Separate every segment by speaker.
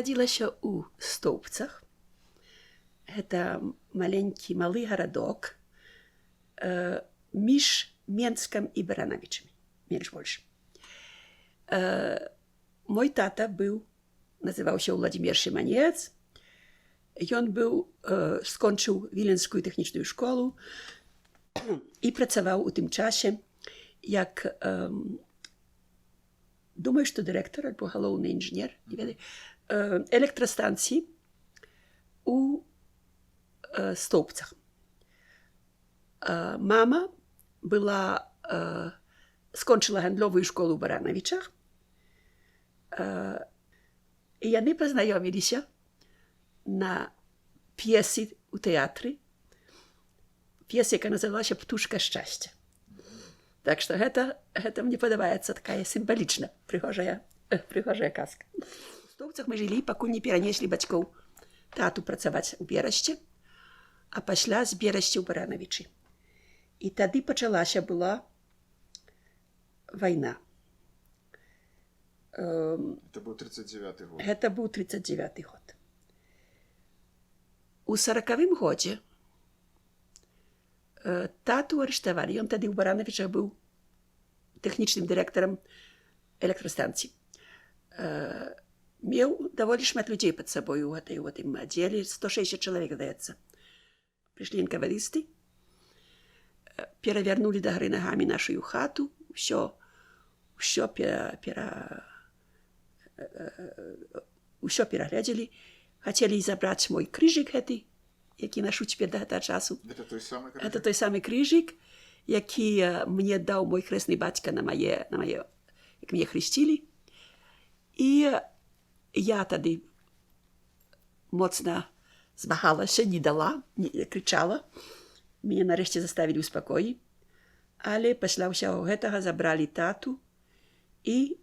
Speaker 1: нарадзілася ў Стоўбцах. Гэта малы гарадок між Менскам і Баранавічамі, менш-больш. Мой тата называўся Владзімір Шыманец. Ён скончыў Віленскую тэхнічную школу і працаваў у тым часе як, думаю, што дырэктар альбо галоўны інжынер электрастанцыі у Стоўбцах. Мама скончыла гандлёвую школу ў Баранавічах, і яны пазнаёміліся на п'есе ў тэатры, п'есе, якая называлася «Птушка шчасця». Так што гэта мне падабаецца такая сімвалічна прыгожая казка. У Стоўбцах мы жылі, пакуль не перанеслі бацькоў тату працаваць у Берасці, а пасля з Берасці ў Баранавічы. І тады пачалася была вайна.
Speaker 2: Это быў 39-й год.
Speaker 1: Гэта быў 39-й год. У 40-м годзе тату арыштавалі. Ён тады ў Баранавічах быў тэхнічным дырэктарам электрастанцыі. Меў даволі шмат людзей пад сабой у гэтым аддзеле, 160 чалавек, здаецца. Прыйшлі энкавадысты, перавярнулі дагары нагамі нашую хату, усё перагледзелі, хацелі забраць мой крыжык гэты, які нашу цяпер да гэтага часу.
Speaker 2: Это
Speaker 1: той самы крыжык, які мне даў мой хрэсны бацька як мяне хрысцілі. І я тады моцна змагалася, не дала, крычала. Мяне нарэшце заставілі ў спакоі. Але пасля ўсяго гэтага забралі тату і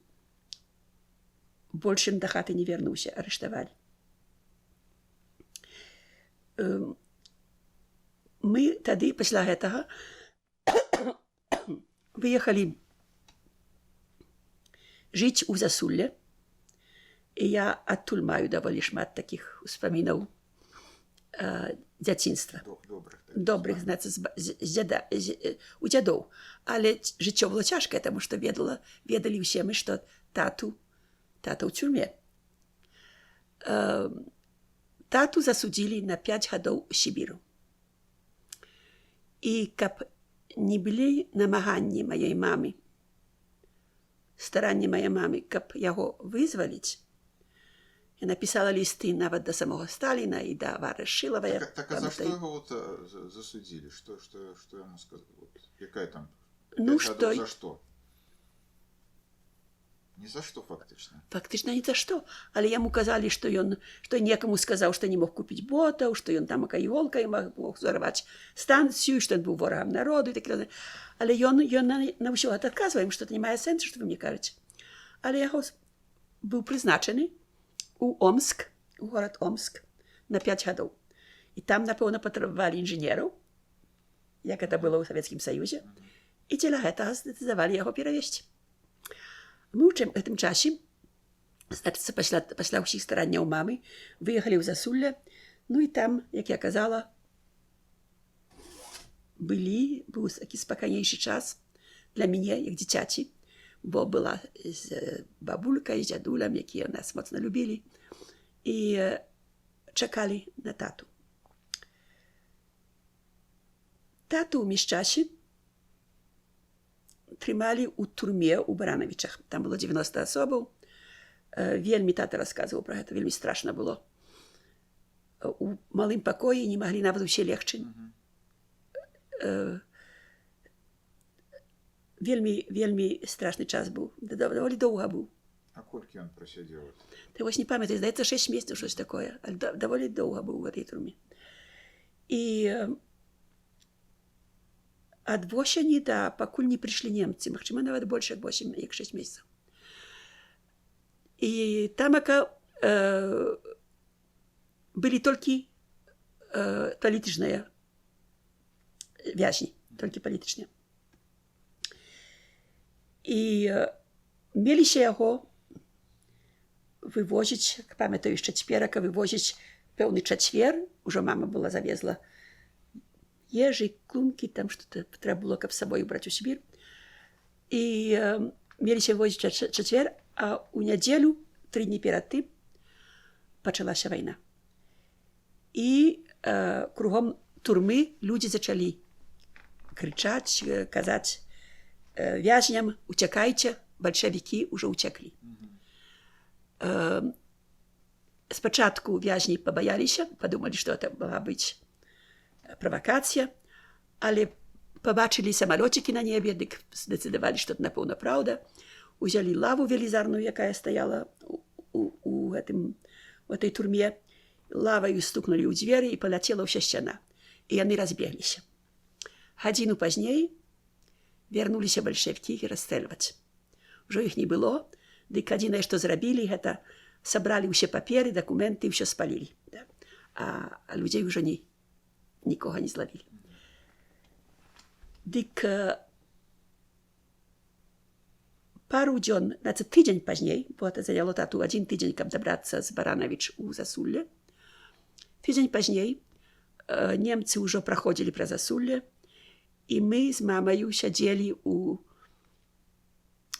Speaker 1: больш да хаты не вярнуўся, арыштавалі. Мы тады пасля гэтага выехалі жыць у Засулле, і я адтуль маю даволі шмат такіх успамінаў дзяцінства. Добрых, знаце, у дзядоў. Але жыццё было цяжкае, таму што ведалі ўсе мы, што тата ў цюрме. Тату засудзілі на 5 гадоў Сібіру. І каб не былі намаганні маёй мамы, старанні маёй мамы, каб яго вызваліць, я написала листы нават да самого Сталіна і да Вары Шиловой.
Speaker 2: Так, а за что его засудили? Что ему сказали? Какая там? За что? Ні за што, фактычна.
Speaker 1: Фактычна ні за што. Але яму казалі, што некаму сказаў, што не мог купіць ботаў, што ён там іголкай мог зарваць станцыю, што ён быў ворагам народу і так далее. Але ён на ўсё гэта адказвае, што это не мае сэнсу, што вы мне кажаце. Але яго быў прызначаны у Омск, у горад Омск, на 5 гадоў. І там, напэўна, патрабавалі інжынераў, як гэта было ў Савецкім Саюзе, і дзеля гэтага здацыдавалі яго перавесці. Мы ў гэтым часе, значыцца, пасля ўсіх старанняў мамы, выехалі ў Засулле, ну і там, як я казала, быў такі спакайнейшы час для мяне, як дзіцяці, бо была з бабулькай, з дзядулям, якія нас моцна любілі, і чакалі на тату. Тату ў міжчасе трымалі ў турме ў Баранавічах. Там было 90 асобаў. Вельмі тата расказваў пра гэта, вельмі страшна было. У малым пакоі не маглі нават усе легчы. Вельмі страшны час быў. Даволі доўга быў.
Speaker 2: А колькі ён прасядзеў?
Speaker 1: Ты вось не памятаю, здаецца, 6 месяцаў, щось такое. Але даволі доўга быў у гэтай турме. І ад восені да пакуль не прыйшлі немцы, магчыма, нават больш як 8, як 6 месяцаў. І там былі толькі палітычныя вязні, толькі палітычныя. І меліся яго вывозіць, памятаю, з чацверака вывозіць пэўны чацвер, ужо мама была завезла ежы, клумкі, там што-то трэба было, каб з сабою браць у Сібір. І меліся возіць чацвер, а ў нядзелю, 3 дні перад тым, пачалася вайна. І кругом турмы людзі зачалі крычаць, казаць вязням: уцякайце, бальшавікі ўжо ўцяклі. Спачатку вязні пабаяліся, падумалі, што гэта могла быць правакацыя, але пабачылі самалёцікі на небе, дык здацыдавалі, што это напэўна праўда. Узялі лаву велізарную, якая стаяла у этой турме, лаваю стукнулі ў дзверы і паляцела ўся сцяна. І яны разбегліся. Гадзіну пазней вярнуліся бальшавікі і расстрэльваць. Ужо іх не было, дык адзінае, што зрабілі, гэта сабралі ўсе паперы, дакументы і ўсё спалілі. А людзей ужо нікога не злавілі. Дык пару дзён, тыдзень пазней, бо это заняло тату 1 тыдзень, каб дабрацца з Баранавіч у Засулле. Тыдзень пазней немцы ўжо праходзілі праз Засулле, і мы з мамаю сядзелі у...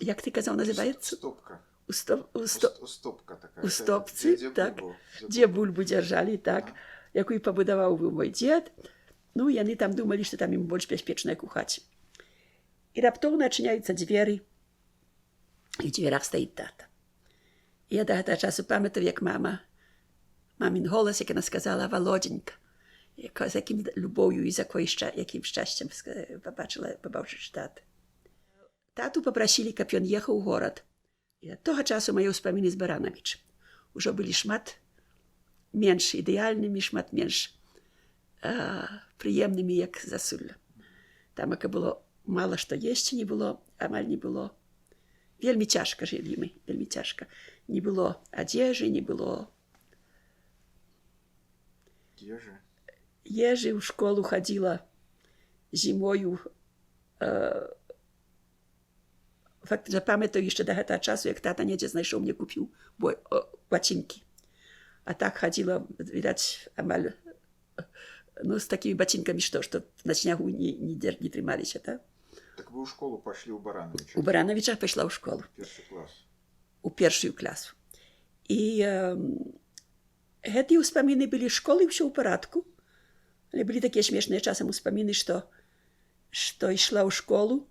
Speaker 1: Як ты казаў, называецца?
Speaker 2: Стопка.
Speaker 1: Стопка
Speaker 2: такая.
Speaker 1: У стопцы, так. Дзе бульбу дзяржалі, так. Якую пабудаваў быў мой дзед. Ну, яны там думалі, што там ім больш бяспечна, як у хаце. І раптоўна адчыняюцца дзверы, і ў дзвярах стаіць тата. І я да гэтага часу памятаю, як мамін голас, як яна сказала: Володенька, з якім любоўю і з якім шчасцем пабачыш тата. Тату папрасілі, каб ён ехаў у горад. І ад того часу мае ўспаміны з Баранавіч ужо былі шмат менш ідэальнымі, шмат менш прыемнымі, як Засулля. Там было мала што есці не было, амаль не было. Вельмі цяжка жылі мы, вельмі цяжка. Не было адзежы, не было ежы. У школу хадзіла зімою. Запамятаю яшчэ да гэтага часу, як тата недзе знайшоў, мне купіў бацінкі. А так хадзіла, відаць, амаль з такімі бацінкамі, што на снягу не трымаліся, так?
Speaker 2: Так вы ў школу пайшлі ў Баранавічах?
Speaker 1: У Баранавічах пайшла ў школу. У першую класу. І гэтыя ўспаміны былі школы, ўсё ў парадку. Але былі такія смешныя часам успаміны, што ішла ў школу,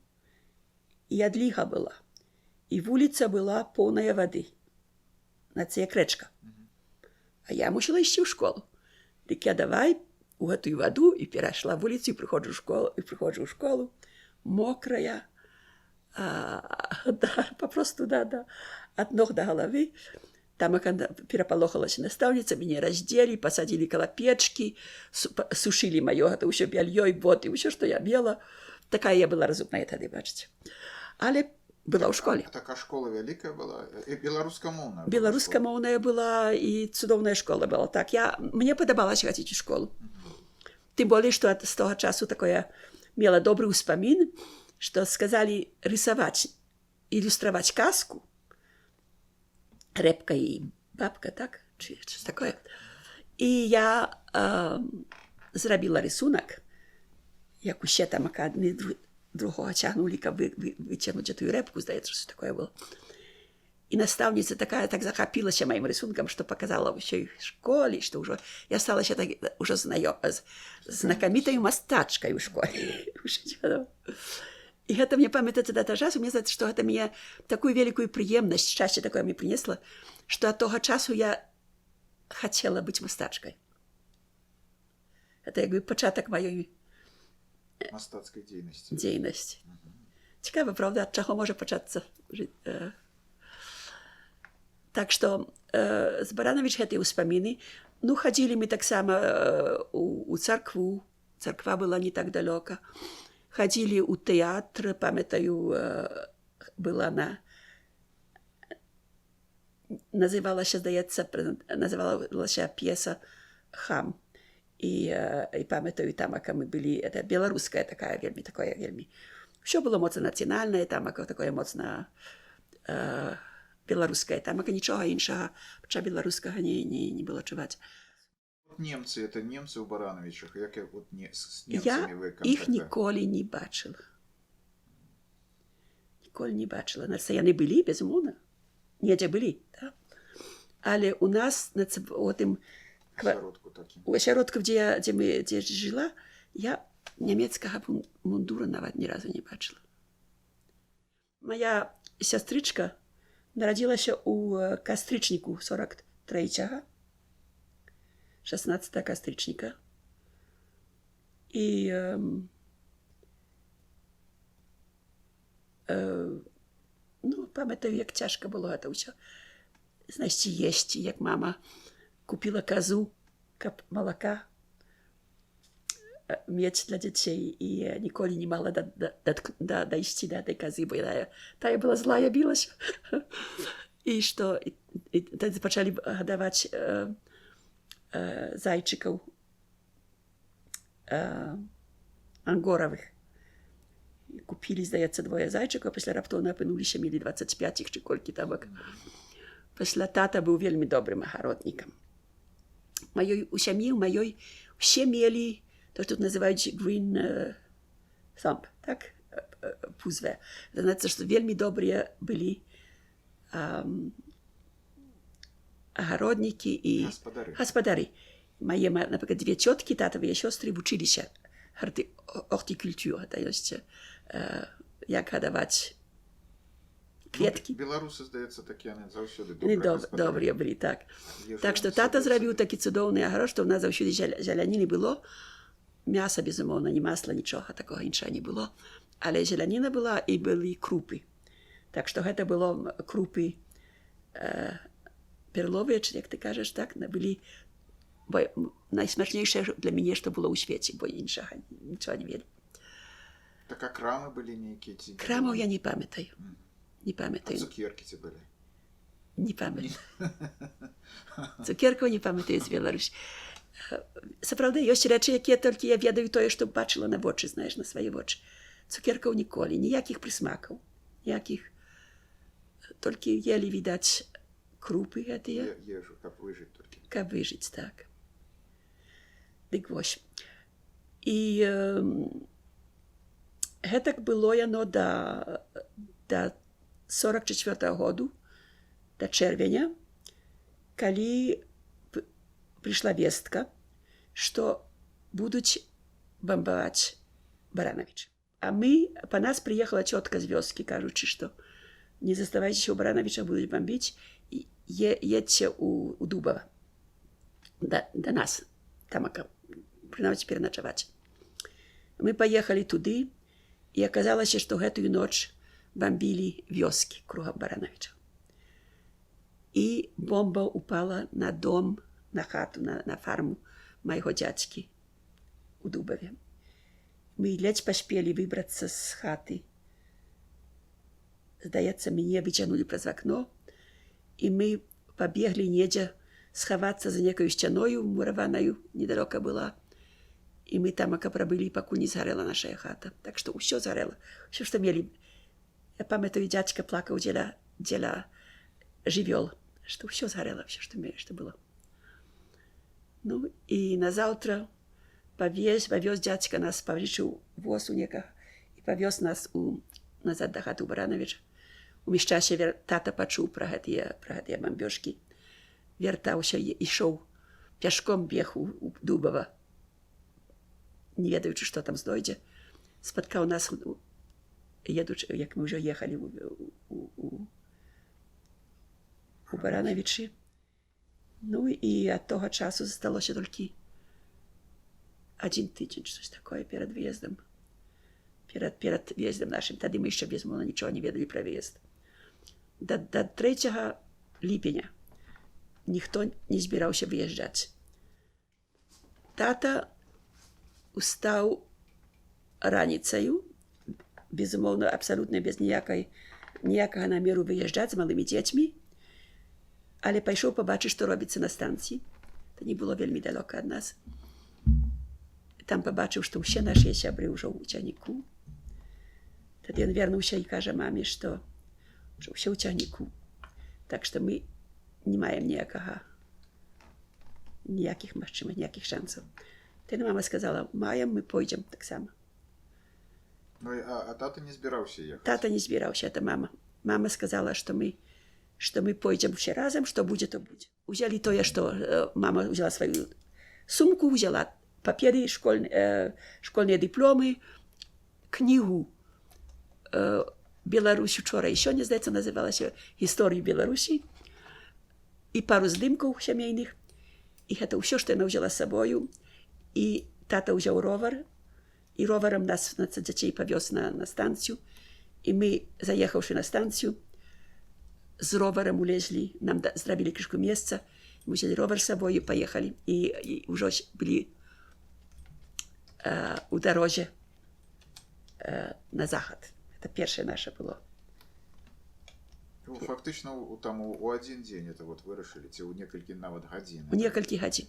Speaker 1: і адліга была. І вуліца была поўная вады. Як рэчка. А я мусіла ісці ў школу. Дык я давай у гэтую ваду і перайшла вуліцу, і прыходжу ў школу, мокрая, папросту, ад ног да галавы. Там перапалохалася настаўніца, мяне раздзелі, пасадзілі каля печкі, сушылі маё гэта ўсё бяльё і боты, ўсё, што я мела. Такая я была разумная тады, бачыце. Але была ў школе.
Speaker 2: Такая школа вялікая была? І беларускамоўная?
Speaker 1: Беларускамоўная была, і цудоўная школа была. Так, мне падабалася хадзіць у школу. Тым болей, што з того часу такое мела добры ўспамін, што сказалі рысаваць, ілюстраваць казку. Рэпка і бабка, так? Ці такое. І я зрабіла рисунак, як усе там адны другого цягнулі, каб выцягнуць эту рэпку, здаецца, што такое было. І настаўніца такая так захапілася маім рисункам, што паказала ўсёй школе, што ўжо я сталася ўжо знакамітаю мастачкай у школе. І гэта мне памятаецца да таго часу, мне здаецца, што гэта мне такую вялікую прыемнасць, шчасце такое мне прынесла, што ад того часу я хацела быць мастачкай. Гэта як бы пачатак маёй
Speaker 2: мастацкай
Speaker 1: дзейнасці. Цікава, правда, ад чаго можа пачацца жыць. Так што з Баранавіч гэтыя ўспаміны. Ну, хадзілі мы таксама у царкву. Царква была не так далёка. Хадзілі ў тэатр, памятаю, была называлася, здаецца, называлася п'еса «Хам». І памятаю, там, ака мы былі, это беларуская такая, вельмі. Усё было моцна нацыянальнае, там, ака такое моцна беларуская, там нічога іншага, хоча беларускага не было чуваць.
Speaker 2: Немцы, это немцы ў Барановичах, як вот с
Speaker 1: Я
Speaker 2: немцамі вы
Speaker 1: іх
Speaker 2: контакта?
Speaker 1: ніколі не бачыла. Ніколі не бачыла. Яны былі, безумоўна. Недзе былі, так? Але у нас у тым у асяродку, дзе жыла, я нямецкага мундура нават ні разу не бачыла. Моя сястрычка нарадзілася ў кастрычніку 43-го, 16 кастрычніка. І памятаю, як цяжка было гэта ўсё знайсці есці, як мама купіла казу, каб малака мець для дзяцей, і ніколі не мала дайсці да гэтай казы, бо тая была злая, білася. І што тады пачалі гадаваць зайчыкаў ангоравых. Купілі, здаецца, 2 зайчыкаў, пасля раптоўна апынуліся, мелі 25 іх, ці колькі табак. Пасля тата быў вельмі добрым агароднікам. У сям'і маёй усе мелі то, што тут называюць green thumb, так? Пузве. Значыць, што вельмі добрыя былі агароднікі і гаспадары. Мае, напрыклад, 2 цёткі, татавыя сёстры вучыліся horticulture, гэта ёсць як гадаваць кветкі.
Speaker 2: Беларусы, здаецца, такія заўсёды
Speaker 1: добрыя былі, так. Так што тата зрабіў такі цудоўны агарод, што ў нас заўсёды зеляніны было. Мяса, безумоўна, ні масла, нічога такога іншага не было. Але зеляніна была і былі крупы. Так што гэта было крупы перловыя, чи як ты кажаш, так, былі найсмачнейшае для мяне, што было ў свеце, бо іншага нічога не ведалі.
Speaker 2: Так, а крамы былі нейкія?
Speaker 1: Крамаў я не памятаю. Не памятаю.
Speaker 2: А цукеркі ці былі?
Speaker 1: Не памятаю. Цукеркаў не памятаю з Беларусі. Сапраўды, ёсць рэчы, якія толькі я ведаю тое, што бачыла на вочы, знаеш, на свае вочы. Цукеркаў ніколі, ніякіх прысмакаў, ніякіх. Толькі елі, відаць, крупы гэтыя.
Speaker 2: Ежу, каб выжыць толькі.
Speaker 1: Каб выжыць, так. Дык вось. І гэтак было яно да 44-го году, да чэрвеня, калі прыйшла вестка, што будуць бамбаваць Барановича. А па нас прыехала цётка з вёскі, кажучы, што не заставайцеся ў Барановича, будуць бамбіць, едьце ў Дубава. Да нас, там, прынамсі, пераначаваць. Мы паехалі туды, і аказалася, што гэтую ноч бамбілі вёскі кругам Барановича. І бомба упала на дом, на хату, на фарму майго дзядзькі у Дубаве. Мы ледзь паспелі выбрацца з хаты. Здаецца, мяне выцягнулі праз акно, і мы пабеглі недзе схавацца за некаю сцяною мураванаю, недалёка была. І мы там прабылі, пакуль не згарэла нашая хата. Так што ўсё згарэла. Усё, што мелі. Я памятаю, дзядзька плакаў дзеля жывёл, што ўсё згарэла, ўсё, што было. Ну, і назаўтра павёз дзядзька нас, павлічыў воз у некага і павёз нас назад да хаты ў Барановича. У міжчасе тата пачуў пра гэтыя бамбёжкі. Вяртаўся, ішоў, пяшком бег у Дубава, не ведаючы, што там знойдзе. Спаткаў нас, едучы, як мы ўжо ехалі у Барановичы. Ну, і ад того часу засталося толькі 1 тыдзень, щось такое, перад выездам. Перад выездам нашым. Тады мы яшчэ, безумоўна, нічога не ведалі пра выезд. Да 3 ліпеня ніхто не збіраўся выязджаць. Тата устаў раніцаю, безумоўна, абсалютна без ніякага намеру выязджаць з малымі дзецьмі, але пайшоў пабачыць, што робіцца на станцыі. Це не было вельмі далёка ад нас. Там пабачыў, што ўсе нашыя сябры ўжо ў цягніку. Тады ён вярнуўся і кажа маме, што ўсе ў цягніку. Так што мы не маем ніякіх магчымых, ніякіх шансаў. Тады мама сказала, маем, мы пойдзем таксама.
Speaker 2: Ну, а тата не збіраўся ехаць?
Speaker 1: Тата не збіраўся, это мама. Мама сказала, што мы пойдзем усе разам, што будзе, то будзе. Узялі тое, што мама взяла сваю сумку, взяла паперы, школьныя дыпломы, кнігу «Беларусь учора і сёння», здаецца, называлася «Гісторыю Беларусі» і пару здымкаў сямейных. І гэта ўсё, што яна ўзяла з сабою. І тата ўзяў ровар, і роварам нас дзяцей павёз на станцыю. І мы, заехаўшы на станцыю, з роварам улезлі, нам зрабілі крышку месца, мы взяли ровар з сабою, паехалі. І ўжо былі у дарозе на захад. Это першае наша было.
Speaker 2: Фактычна там у адзін дзень это вот вырашылі, ці ў некалькі нават гадзін?
Speaker 1: У некалькі гадзін.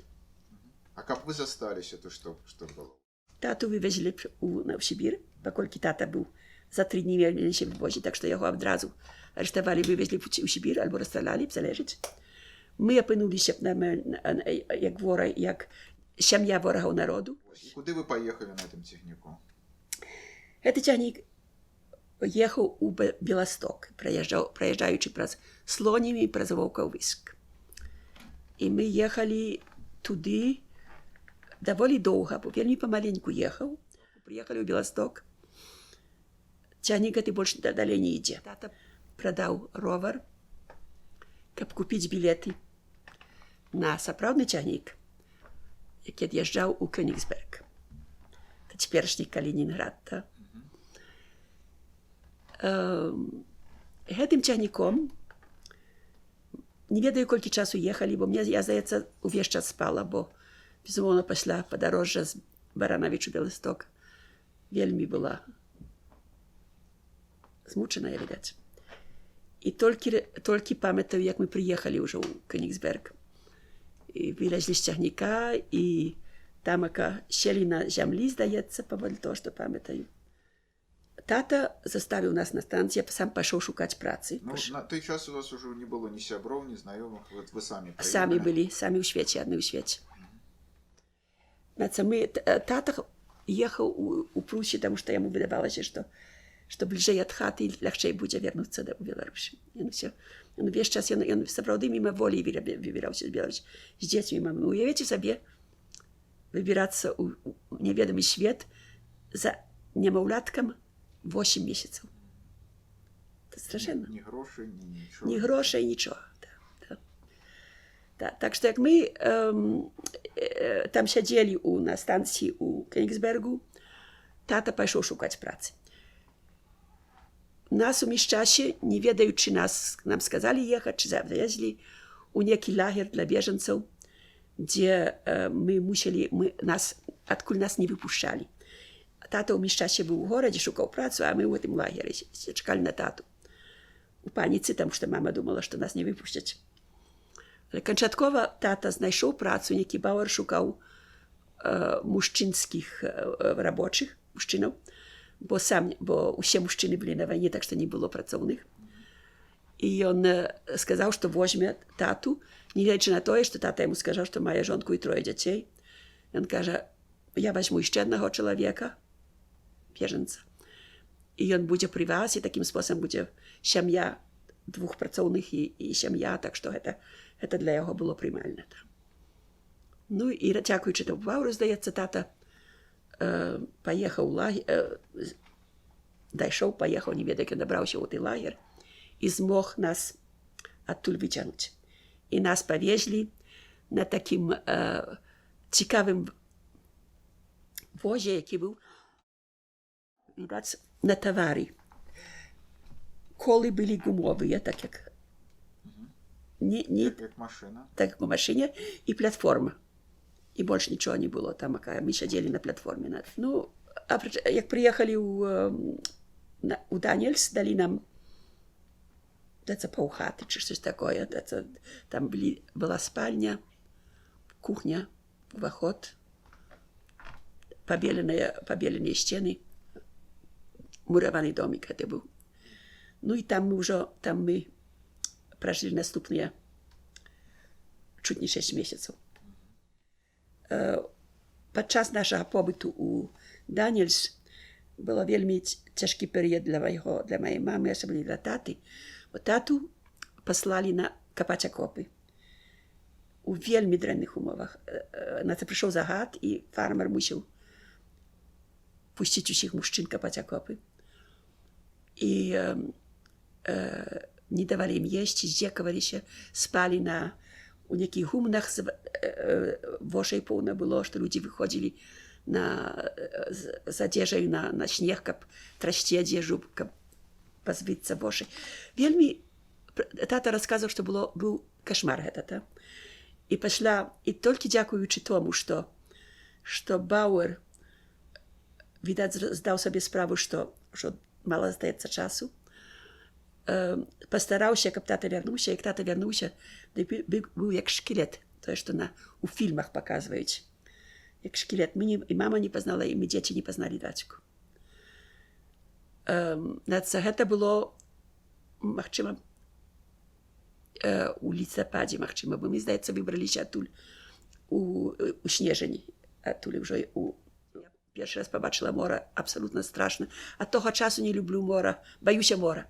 Speaker 2: А каб вы засталіся, то што было?
Speaker 1: Тату вывезлі ў Сібір, паколькі тата быў за 3 дні меліся в возі, так што яго адразу арыштавалі, вывезлі ў Сібір альбо расстралялі, залежыць. Мы апынуліся як вора, як сям'я ворагаў народу.
Speaker 2: І куды вы паехалі на гэтым цягніку?
Speaker 1: Гэты цягнік ехаў у Беласток, праязджаючы праз Слонімі, праз Ваўкавыск. І мы ехалі туды даволі доўга, бо вельмі памаленьку ехаў. Прыехалі ў Беласток. Цягнік гэты больш далей не ідзе. Тата прадаў ровар, каб купіць білеты на сапраўдны цягнік, які ад'язджаў у Кёнігсберг. Это цяперашні Калінінград. Гэтым цягніком не ведаю, колькі часу ехалі, бо я, здаецца, увесь час спала, бо, безумоўна, пасля падарожжа з Баранавіч у Беласток вельмі была змучаная, відаць. І толькі памятаю, як мы прыехалі ўжо ў Кёнігсберг. І вылезлі з цягніка, і тамака сели на зямлі, здаецца, паводле того, што памятаю. Тата заставіў нас на станцыі, сам пайшоў шукаць працы.
Speaker 2: Ну, на той час у вас ужо не было ні сяброў, ні знаёмых, вы самі прыехалі?
Speaker 1: Самі былі, самі ў свеце, адны ў свеце. Тата ехаў у Прусі, таму што яму выдавалася, што бліжэй ад хаты лягчэй будзе вярнуцца ў Беларусь. Ён увесь час, ён сапраўды міма волі выбіраўся з Беларусі з дзецьмі. Уявіце сабе выбірацца ў неведамы свет за немаўляткам 8 месяцаў. Это страшэнна.
Speaker 2: Ні грошай, ні нічога.
Speaker 1: Ні грошай, нічога. Так што як мы там сядзелі на станцыі ў Кёнігсбергу, тата пайшоў шукаць працы. Нас у міжчасе, не ведаючы нам сказалі ехаць, ці завезлі у некі лагер для бежанцаў, дзе мы мусілі, адкуль нас не выпушчалі. Тата ў міжчасе быў у горадзе, шукаў працу, а мы ў гэтым лагеры чакалі на тату. У паніцы, таму што мама думала, што нас не выпушчаць. Але канчаткова тата знайшоў працу, некі бауэр шукаў мужчынскіх рабочых, мужчынаў, бо ўсе мужчыны былі на вайне, так што не было працоўных. І ён сказаў, што возьме тату, не гледзячы на тое, што тата яму сказаў, што мае жонку і 3 дзяцей. Ён кажа, я возьму яшчэ аднаго чалавека, бежанца, і ён будзе пры вас, і такім спосабам будзе сям'я 2 працоўных і сям'я, так што гэта для яго было прымальна. Ну і дзякуючы таму баўру, здаецца, тата паехаў паехаў, не ведаю, як ён дабраўся ў той лагер і змог нас адтуль выцягнуць. І нас павезлі на такім цікавым возе, які быў, відаць, на тавары. Колы былі гумовыя, так як
Speaker 2: як машына.
Speaker 1: Так, як у машыне, і платформа. І больш нічога не было, там мы сядзелі на платформе. Ну, як прыехалі у Данельс, далі нам паўхаты, ці штось такое. Там была спальня, кухня, уваход, пабеленыя сцены, мураваны домик гэта быў. Ну і там мы пражылі наступныя чуць не 6 месяцаў. Падчас нашага побыту ў Данельс было вельмі цяжкі перыяд для маёй мамы, асабліва для таты. Тату паслалі капаць акопы у вельмі дрэнных умовах. На це прыйшоў загад, і фармер мусіў пусціць усіх мужчын капаць акопы. І не давалі ім есці, здзекаваліся, спалі у нейкіх гумнах. Вошай поўна было, што людзі выходзілі з адзежаю на снег, каб трасці адзежу, каб пазбыцца вошай. Вельмі тата расказваў, што быў кашмар гэта. І толькі дзякуючы тому, што Бауэр, відаць, здаў сабе справу, што мала здаецца часу, пастараўся, каб тата вярнуўся. Як тата вярнуўся, быў як шкілет, тое, што у фільмах паказваюць. Як шкілет. І мама не пазнала, і мы дзеці не пазналі дачку. Гэта было, магчыма, у лістападзе, магчыма, бо мы, здаецца, выбраліся адтуль у снежані. Адтуль ўжо першы раз пабачыла мора, абсалютна страшна. Ад того часу не люблю мора, баюся мора.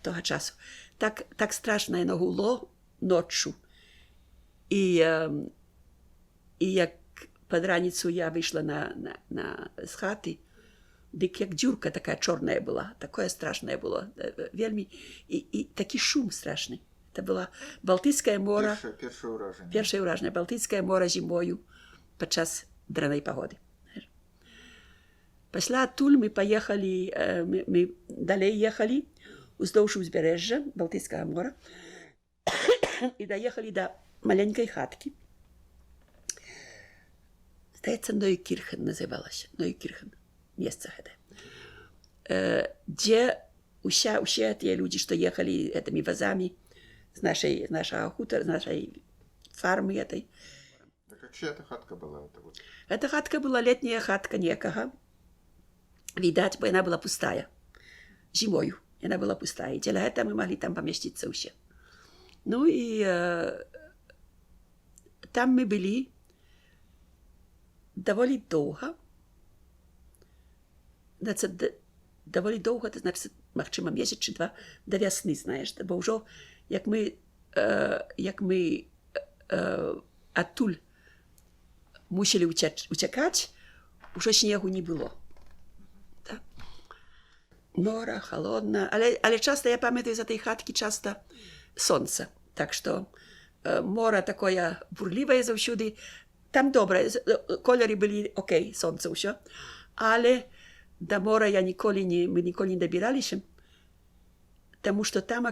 Speaker 1: Того часу. Так страшна яно гуло ноччу. І як пад раніцу я выйшла з хаты, дык як дзюрка такая чорная была, такое страшнае было, вельмі, і такі шум страшны. Это было Балтыйскае мора, першае ўражанне, Балтыйскае мора зімою падчас дрэннай пагоды. Пасля адтуль мы паехалі, мы далей ехалі уздоўж узбярэжжа Балтыйскага мора і даехалі да маленькай хаткі. Здаецца, Нойкірхен называлася, Нойкірхен. Месца гэта. Дзе усе тыя людзі, што ехалі гэтымі вазамі з нашага хутара, з нашай фармы гэтай.
Speaker 2: Так чия это хатка была?
Speaker 1: Эта хатка была летняя хатка некага. Відаць, бо яна была пустая. Зімою яна была пустая. І дзеля гэта мы маглі там памясціцца ўсе. Ну і там мы былі даволі доўга. Даволі доўга, то значыць, магчыма, месяц чи два да вясны, знаеш, бо ўжо як мы адтуль мусілі уцякаць, ужо снегу не было. Мора, холодна, але часта, я памятаю, з этой хаткі часта сонца. Так што мора такое бурлівае заўсёды. Там добра, колеры былі окей, сонца ўсё, але да мора мы ніколі не дабіраліся, таму што там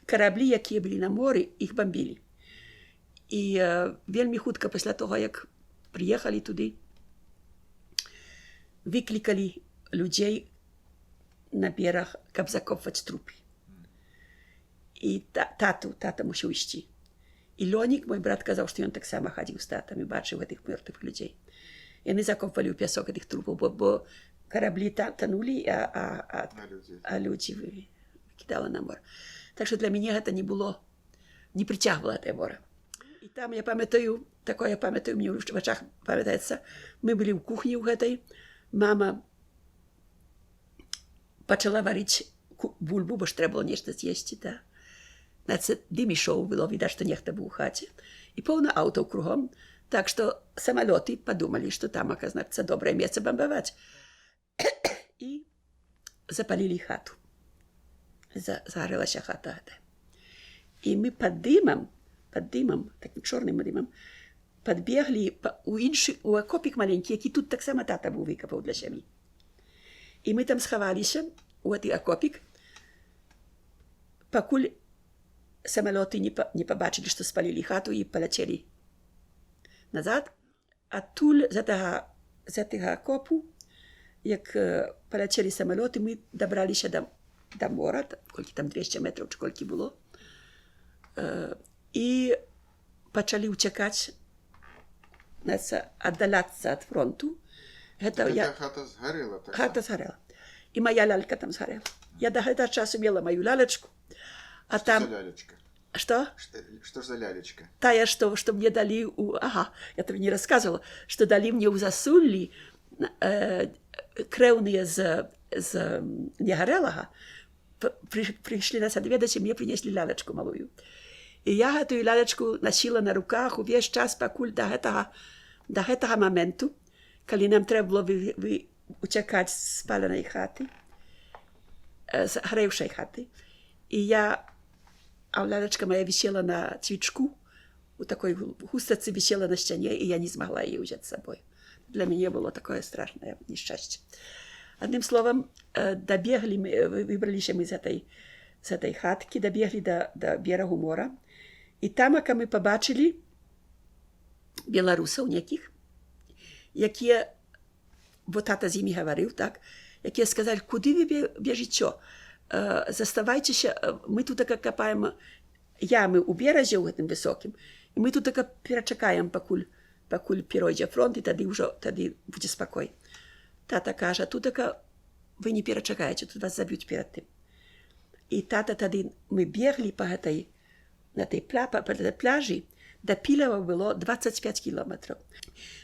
Speaker 1: караблі, якія былі на моры, іх бамбілі. І вельмі хутка пасля того, як прыехалі туды, выклікалі людзей на бераг, каб закопваць трупы. І тата мусіў ісці. І Лёнік, мой брат, казаў, што ён таксама хадзіў з татам і бачыў гэтых мёртвых людзей. Яны закопвалі ў пясок гэтых трупаў, бо караблі танулі, а людзі выкідала на мора. Так што для мяне гэта не прыцягвала тае мора. І там я памятаю, мне ў вачах памятаецца, мы былі ў кухні ў гэтай, мама пачала варыць бульбу, бо ж трэба было нешта з'есці, да. Дым ішоў, было відаць, што нехта быў у хаце. І поўна аўтаў кругом. Так што самалёты падумалі, што там, значыцца, добрае месца бамбаваць. І запалілі хату. Загарэлася хата гэта. І мы пад дымам, такім чорным дымам, падбеглі у акопік маленькі, які тут таксама тата быў выкапаў для сям'і. І мы там схаваліся у гэты акопік, пакуль самалёты не пабачылі, што спалілі хату і паляцелі назад. Адтуль з гэтага акопу, як паляцелі самалёты, мы дабраліся да мора, колькі там 200 метраў, ці колькі было, і пачалі ўцякаць, аддаляцца ад фронту.
Speaker 2: Гэта хата згарэла?
Speaker 1: Хата згарэла. і моя лялька там згорела. Я до гэтага часу мела мою лялечку, а
Speaker 2: Что
Speaker 1: там...
Speaker 2: за лялечка?
Speaker 1: Что?
Speaker 2: Что ж за лялечка?
Speaker 1: Тая, что мне дали у... Ага, я тебе не рассказывала, что дали мне у засуллі крэўныя з Негарэлага, прыйшлі нас адведаць, і мне прынеслі лялечку малую. І я гэтую лялечку насіла на руках увесь час, пакуль да гэтага моменту, калі нам трэба было уцякаць з спаленай хаты, з гарэўшай хаты. І а лялечка моя висела на цвічку, у такой хустацы висела на сцяне, і я не змагла яе ўзяць з сабой. Для мяне было такое страшнае нешчасце. Адным словам, выбраліся мы з этой хаткі, дабеглі да берагу мора, і тамака мы пабачылі беларусаў некіх, якія, бо тата з імі гаварыў, так, якія сказалі, куды вы бежыце? Заставайцеся, мы тут капаем ямы ў беразе ў гэтым высокім, і мы тут перачакаем, пакуль перойдзе фронт, і тады будзе спакой. Тата кажа, тут вы не перачакаеце, тут вас заб'юць перад тым. І тата тады мы беглі па гэтай пляжы, да Пілава было 25 кілометраў.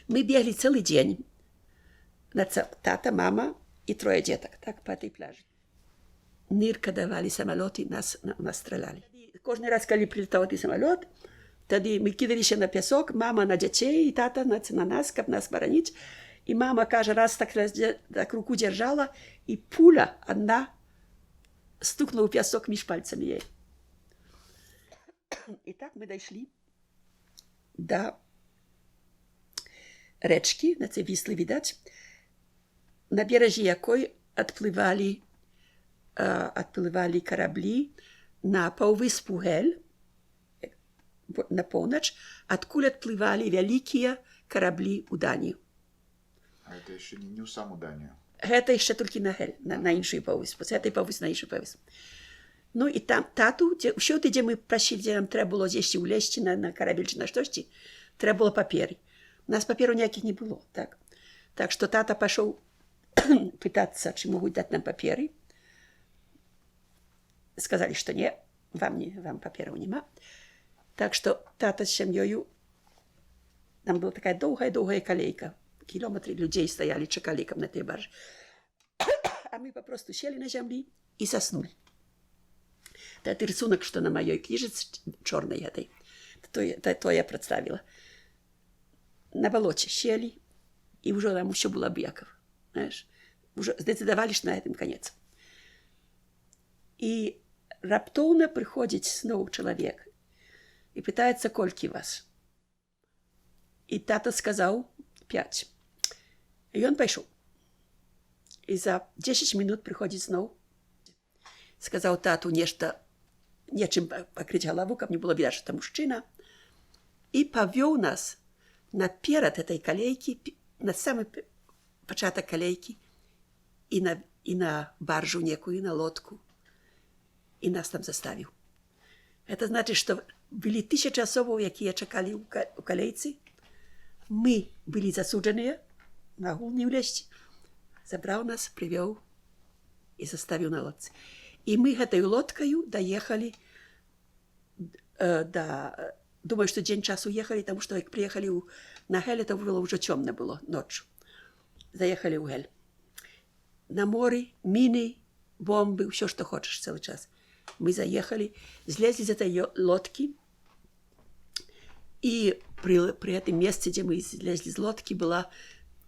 Speaker 1: Мы беглі цэлы дзень, тата, мама і 3 дзетак, так, па этой пляжы. Нырка давалі самалёты, нас стралялі. Кожны раз, калі прилетаў гэты самалёт, тады мы кідаліся на пясок, мама на дзяцей, і тата на нас, каб нас бараніць. І мама кажа, раз так руку дзяржала, і пуля адна стукнула ў пясок між пальцамі ей. І так мы дайшлі да рэчкі, на цей Віслы відаць, на беразе якой адплывалі караблі на паўвыспу Гель, на поўнач, адкуль адплывалі вялікія караблі ў Данію.
Speaker 2: А это еще не ў саму Данію?
Speaker 1: Гэта яшчэ толькі на Гель, на іншую паўвыспу, з гэтай паўвыспы на іншую паўвыспу. Ну і там тату, ўсюды, дзе мы прасілі, дзе нам трэба было дзесьці ўлезці на карабель ці на штосьці, трэба было паперы. У нас паперу ніякіх не было, так. Так што тата пашоў пытацца, ці могуць даць нам паперы. Сказалі, што не, вам папераў няма. Так што тата з сям'ёю, там была такая доўгая калейка, кілометры людзей стаялі, чакалі, каб на той баржы. А мы папросту селі на зямлі і заснулі. Таты рисунак, што на маёй кніжыцы чорнай гэтай, то я прадставіла. На балоце селі, і ўжо нам усё было аб'якава, знаеш. Ужо здецыдавалі, што на гэтым канец. І раптоўна прыходзіць зноў чалавек і пытаецца, колькі вас. І тата сказаў 5. І ён пайшоў. І за 10 минут прыходзіць зноў. Сказаў тату нечым пакрыць галаву, каб не было відаць, што мужчына. І павёў нас наперад этой калейкі, на самы пачатак калейкі, і на баржу некую, на лодку. І нас там заставіў. Это значыць, што былі 1000 асобаў, якія чакалі ў калейцы. Мы былі засуджаныя, на гул не ўлезці. Забраў нас, прывёў і заставіў на лодцы. І мы гэтаю лодкаю даехалі думаю, што дзень часу ехалі, таму што як прыехалі на Гель, то было ўжо цёмна было ноччу. Заехалі ў Гель. На моры, міны, бомбы, ўсё, што хочаш цэлы час. Мы заехалі, злезлі з этой лодкі, і пры гэтым месцы, дзе мы злезлі з лодкі, была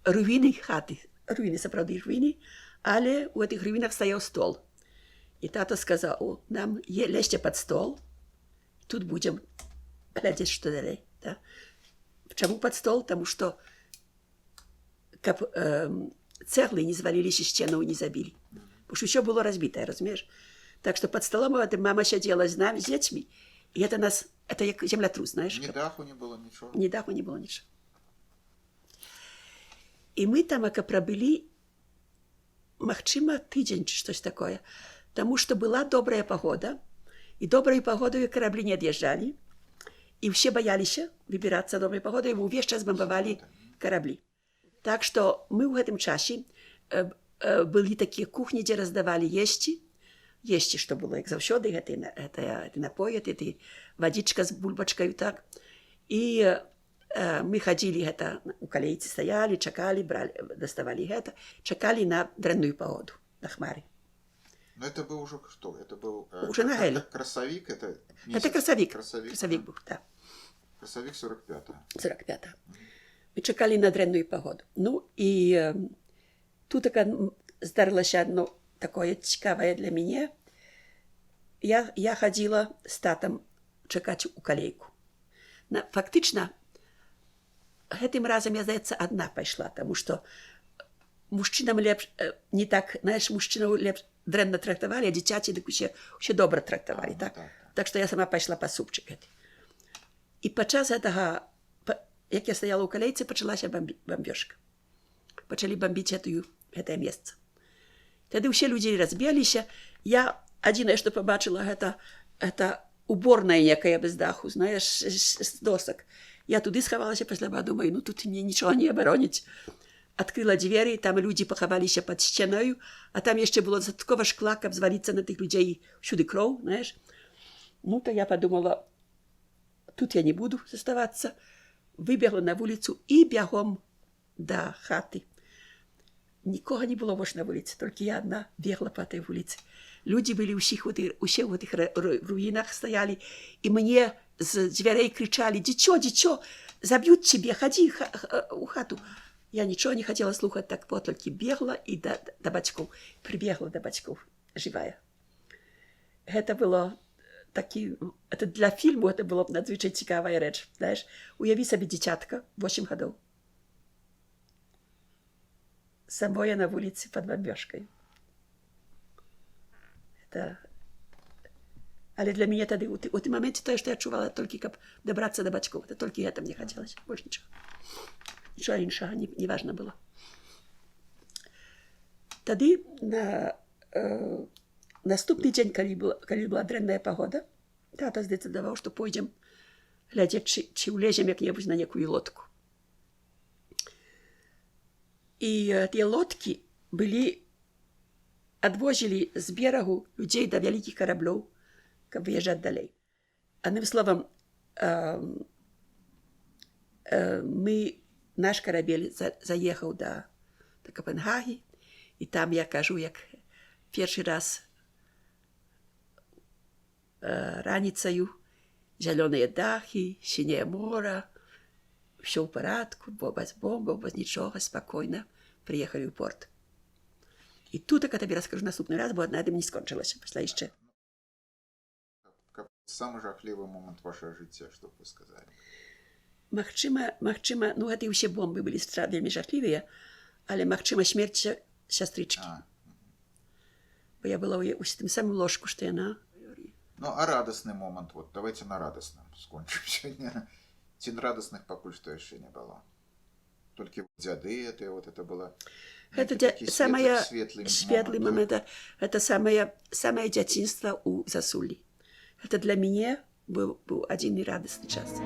Speaker 1: руіны хаты. Руіны, сапраўды руіны, але ў гэтых руінах стаяў стол. І тата сказаў нам, лезьце пад стол, тут будзем глядзець, што далей. Чаму пад стол? Таму што каб цэглы не зваліліся, сценаў не забілі. Бо ж усё было разбітае, разумееш? Так што пад столом мама сядзела з намі, з дзецьмі, і это як землятрус, знаеш?
Speaker 2: Ні даху не было нічого?
Speaker 1: Ні даху не было нічого. І мы там прабылі, магчыма, тыдзень ці штось такое, таму што была добрая пагода, і добрай пагодаю караблі не ад'язджалі, і ўсе баяліся выбірацца добрай пагодай, бо ўвесь час бамбавалі караблі. Так што мы ў гэтым часе былі такія кухні, дзе раздавалі есці, што было, як заўсёды, гэты напой, гэты вадзічка з бульбачкаю, так. І мы хадзілі гэта, у калейцы стаялі, чакалі, даставалі гэта, чакалі на дрэнную пагоду, на хмары.
Speaker 2: Но это был уже что? Это был
Speaker 1: уже на Геле.
Speaker 2: Красовик? Это
Speaker 1: красовик.
Speaker 2: Красовик
Speaker 1: Был, да.
Speaker 2: Красовик 45-го.
Speaker 1: 45-го. Мы чакалі на дрэнную пагоду. Ну, і тут здарылася одно такое цікавае для мяне. Я хадзіла з татам чакаць у калейку. Фактычна, гэтым разам, я, здаецца, адна пайшла, таму што мужчынам лепш, не так, знаеш, мужчынаў лепш дрэнна трактавалі, а дзіцяці дык усе добра трактавалі, так? Так што я сама пайшла па супчык гэты. І падчас гэтага, як я стаяла ў калейцы, пачалася бамбёжка. Пачалі бамбіць гэтае месца. Тады ўсе людзі разбегліся. Я адзінае, што пабачыла, гэта уборная якая без даху, знаеш, з досак. Я туды схавалася, пасля думаю, ну тут мне нічога не абароніць. Адкрыла дзверы, там людзі пахаваліся пад сцяною, а там яшчэ было дастаткова шкла, каб зваліцца на тых людзей, всюды кроў, знаеш. Ну, то я подумала, тут я не буду заставацца. Выбегла на вуліцу і бягом да хаты. Нікога не было больш на вуліцы, толькі я адна бегла па той вуліцы. Людзі былі усе ў гэтых руінах стаялі, і мне з дзвярэй крычалі: «Дзіцё, дзіцё, заб'юць цябе, хадзі у хату». Я нічого не хацела слухаць, так толькі бегла і да бацькоў. Прыбегла да бацькоў, жывая. Гэта было такі... Для фільму гэта было б надзвычай цікавая рэч. Знаеш, уяві сабе дзіцятка, 8 гадоў. Самое на вуліцы пад бамбёжкай. Але для мяне тады, у тым моменце, тое, што я адчувала, толькі каб дабрацца да бацькоў. Толькі гэта мне хацелася, больш нічога. Нічого іншага не важна было. Тады на наступны дзень, калі была дрэнная пагода, тата здецыдаваў, што пойдзем глядзець, ці ўлезем як-небудзь на некую лодку. І тыя лодкі адвозілі з берагу людзей да вялікіх караблёў, каб выязджаць далей. Адным словам, наш карабель заехаў да Капенгагі, і там я кажу, як першы раз раніцаю, зялёныя дахі, сіняе мора, ўсё ў парадку, без бомбаў, без нічога, спакойна прыехалі ў порт. І тут, я табе раскажу наступны раз, бо адна не скончылася, пасля яшчэ.
Speaker 2: Самы жахлівы момант вашага жыцця, што б вы сказалі?
Speaker 1: Магчыма, ну гэта і ўсе бомбы былі вельмі жахлівыя, але магчыма смерць сястрычкі. Бо я была ў тым самым ложку, што яна...
Speaker 2: Ну, а радасны момант, вот, давайте на радасным скончым сёння. Ці радасных пакуль што яшчэ не было? Толькі дзяды, это было...
Speaker 1: Гэта светлы момент, гэта самае дзяцінства ў Засуллі. Гэта для мяне быў адзін радасны час.